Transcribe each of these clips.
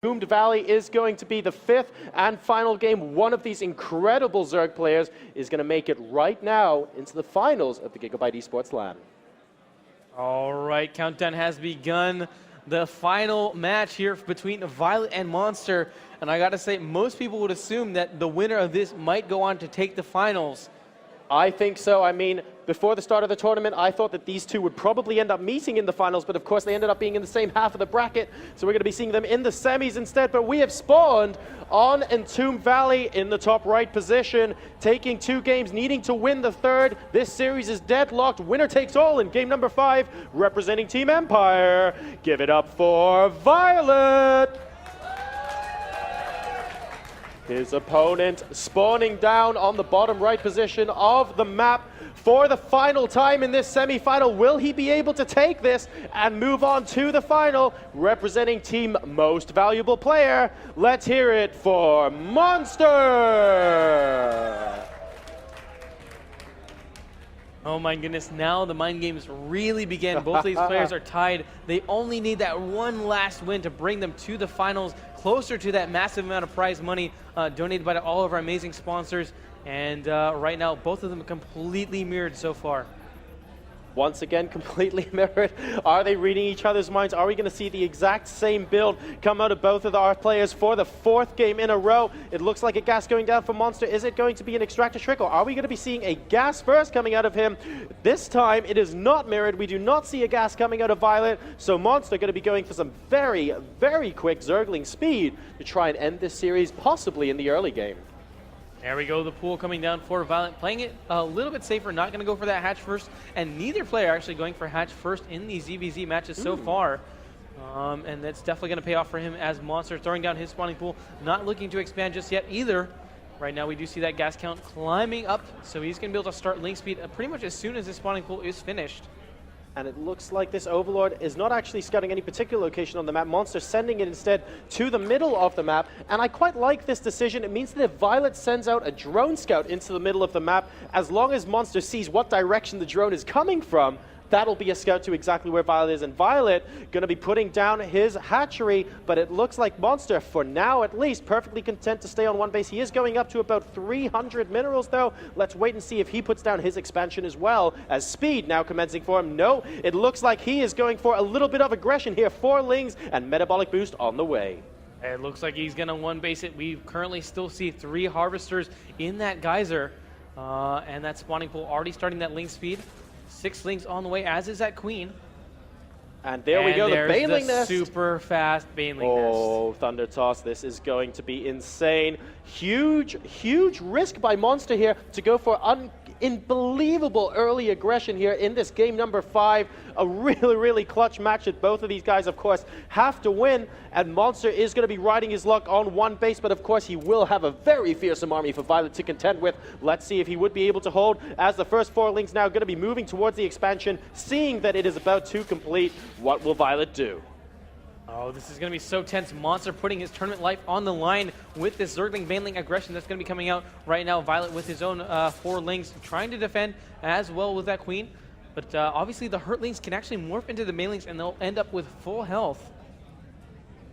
Doomed Valley is going to be the fifth and final game. One of these incredible Zerg players is going to make it right now into the finals of the Gigabyte Esports LAN. All right, countdown has begun. The final match here between Violet and Monster. And I got to say, most people would assume that the winner of this might go on to take the finals. I think so. I mean, before the start of the tournament, I thought that these two would probably end up meeting in the finals, but of course they ended up being in the same half of the bracket, so we're going to be seeing them in the semis instead. But we have spawned on Entombed Valley in the top right position, taking 2 games, needing to win the third. This series is deadlocked. Winner takes all in game number 5, representing Team Empire. Give it up for Violet! His opponent spawning down on the bottom right position of the map for the final time in this semi-final. Will he be able to take this and move on to the final, representing Team Most Valuable Player? Let's hear it for Monster! Oh my goodness, now the mind games really begin. Both of these players are tied. They only need that one last win to bring them to the finals, closer to that massive amount of prize money donated by all of our amazing sponsors. And right now, both of them completely mirrored so far. Once again, completely mirrored. Are they reading each other's minds? Are we going to see the exact same build come out of both of our players for the 4th game in a row? It looks like a gas going down for Monster. Is it going to be an extractor trick, or are we going to be seeing a gas burst coming out of him? This time, it is not mirrored. We do not see a gas coming out of Violet, so Monster going to be going for some very, very quick Zergling speed to try and end this series, possibly in the early game. There we go, the pool coming down for Violet, playing it a little bit safer, not going to go for that hatch first, and neither player actually going for hatch first in these ZvZ matches so far. And that's definitely going to pay off for him as Monster throwing down his spawning pool, not looking to expand just yet either. Right now we do see that gas count climbing up, so he's going to be able to start link speed pretty much as soon as his spawning pool is finished. And it looks like this Overlord is not actually scouting any particular location on the map. Monster sending it instead to the middle of the map. And I quite like this decision. It means that if Violet sends out a drone scout into the middle of the map, as long as Monster sees what direction the drone is coming from, that'll be a scout to exactly where Violet is. And Violet going to be putting down his hatchery, but it looks like Monster, for now at least, perfectly content to stay on one base. He is going up to about 300 minerals, though. Let's wait and see if he puts down his expansion as well, as speed now commencing for him. No, it looks like he is going for a little bit of aggression here. 4 lings and metabolic boost on the way. It looks like he's going to one base it. We currently still see 3 harvesters in that geyser, and that spawning pool already starting that link speed. 6 links on the way, as is that queen. And there we go, the Baneling Nest. Super fast Baneling Nest. Oh, Thundertoss, this is going to be insane. Huge, huge risk by Monster here to go for unbelievable early aggression here in this game number 5. A really, really clutch match that both of these guys, of course, have to win. And Monster is going to be riding his luck on one base, but of course he will have a very fearsome army for Violet to contend with. Let's see if he would be able to hold, as the first 4 links now going to be moving towards the expansion, seeing that it is about to complete. What will Violet do? Oh, this is going to be so tense. Monster putting his tournament life on the line with this Zergling Baneling aggression that's going to be coming out right now. Violet with his own 4 links trying to defend as well with that queen. But obviously the hurt links can actually morph into the Banelings and they'll end up with full health.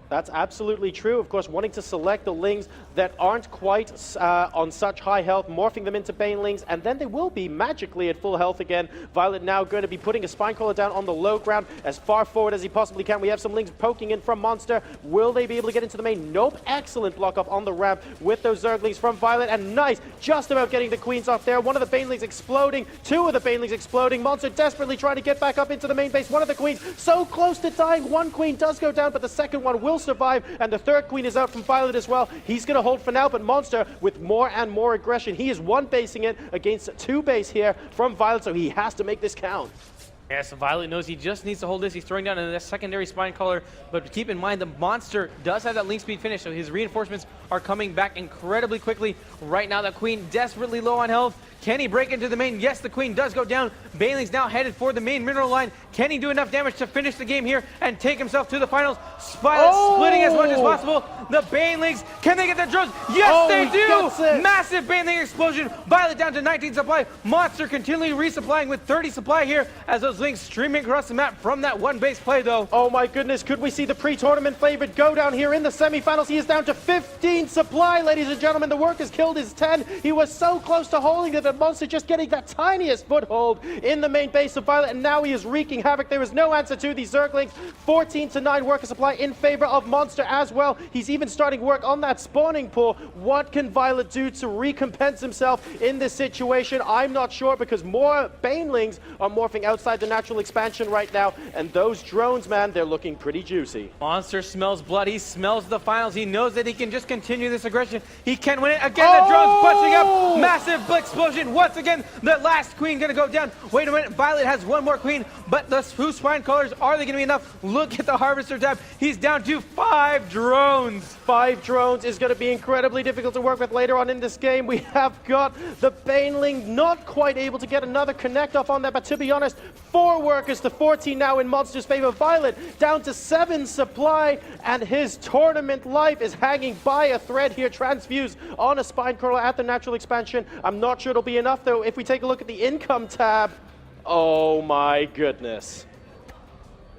That's absolutely true. Of course, wanting to select the lings that aren't quite on such high health, morphing them into Banelings, and then they will be magically at full health again. Violet now going to be putting a Spinecrawler down on the low ground as far forward as he possibly can. We have some lings poking in from Monster. Will they be able to get into the main? Nope. Excellent block up on the ramp with those Zerglings from Violet, and nice. Just about getting the queens off there. One of the Banelings exploding. 2 of the Banelings exploding. Monster desperately trying to get back up into the main base. One of the queens so close to dying. 1 queen does go down, but the second one will survive, and the 3rd queen is out from Violet as well. He's going to hold for now, but Monster with more and more aggression. He is one basing it against 2 base here from Violet, so he has to make this count. Yes, Violet knows he just needs to hold this. He's throwing down a secondary Spinecrawler, but keep in mind the Monster does have that link speed finish, so his reinforcements are coming back incredibly quickly. Right now, the queen desperately low on health. Can he break into the main? Yes, the Queen does go down. Baneling's now headed for the main mineral line. Can he do enough damage to finish the game here and take himself to the finals? Splitting as much as possible. The Banelings, can they get the drones? Yes, they do! Massive Baneling explosion. Violet down to 19 supply. Monster continually resupplying with 30 supply here as those Lings streaming across the map from that one base play, though. Oh my goodness, could we see the pre-tournament favorite go down here in the semifinals? He is down to 15 supply, ladies and gentlemen. The work has killed his 10. He was so close to holding it, but Monster just getting that tiniest foothold in the main base of Violet, and now he is wreaking havoc. There is no answer to these Zerglings. 14-9 worker supply in favor of Monster as well. He's even starting work on that spawning pool. What can Violet do to recompense himself in this situation? I'm not sure, because more Banelings are morphing outside the natural expansion right now, and those drones, man, they're looking pretty juicy. Monster smells blood. He smells the finals. He knows that he can just continue this aggression. He can win it. Again, the drone's bunching up. Massive explosion. Once again, the last Queen going to go down. Wait a minute. Violet has one more Queen, but the two Swine Callers, are they going to be enough? Look at the Harvester tab. He's down to 5 drones. 5 drones is going to be incredibly difficult to work with later on in this game. We have got the Baneling not quite able to get another connect off on that, but to be honest, 4 workers to 14 now in Monster's favor. Violet down to 7 supply, and his tournament life is hanging by a thread here. Transfuse on a Spine Crawler at the natural expansion. I'm not sure it'll be enough, though. If we take a look at the income tab, oh my goodness.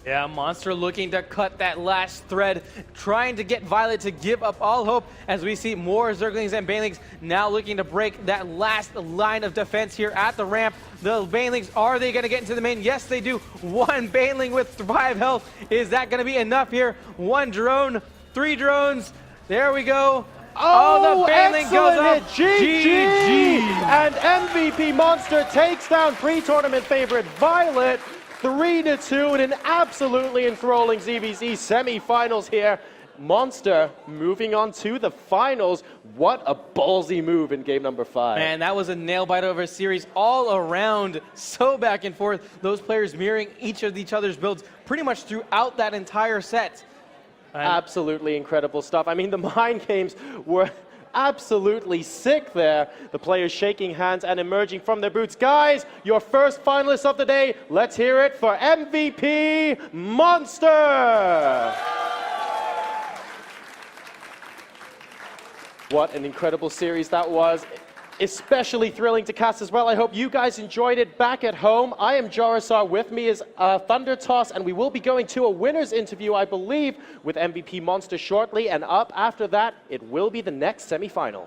Yeah, Monster looking to cut that last thread, trying to get Violet to give up all hope, as we see more Zerglings and Banelings now looking to break that last line of defense here at the ramp. The Banelings, are they going to get into the main? Yes, they do. 1 Baneling with 5 health. Is that going to be enough here? 1 drone, 3 drones. There we go. Oh, the Baneling goes up. GG! And MVPMonster takes down pre-tournament favorite Violet 3-2 in an absolutely enthralling ZvZ semifinals here. Monster moving on to the finals. What a ballsy move in game number 5. Man, that was a nail-biter of a series all around. So back and forth. Those players mirroring each other's builds pretty much throughout that entire set. Absolutely incredible stuff. I mean, the mind games were absolutely sick there. The players shaking hands and emerging from their boots. Guys, your first finalist of the day. Let's hear it for MVPMonster. What an incredible series that was. Especially thrilling to cast as well. I hope you guys enjoyed it back at home. I am JoRoSaR. With me is Thundertoss, and we will be going to a winner's interview, I believe, with MVPMonster shortly. And up after that, it will be the next semifinal.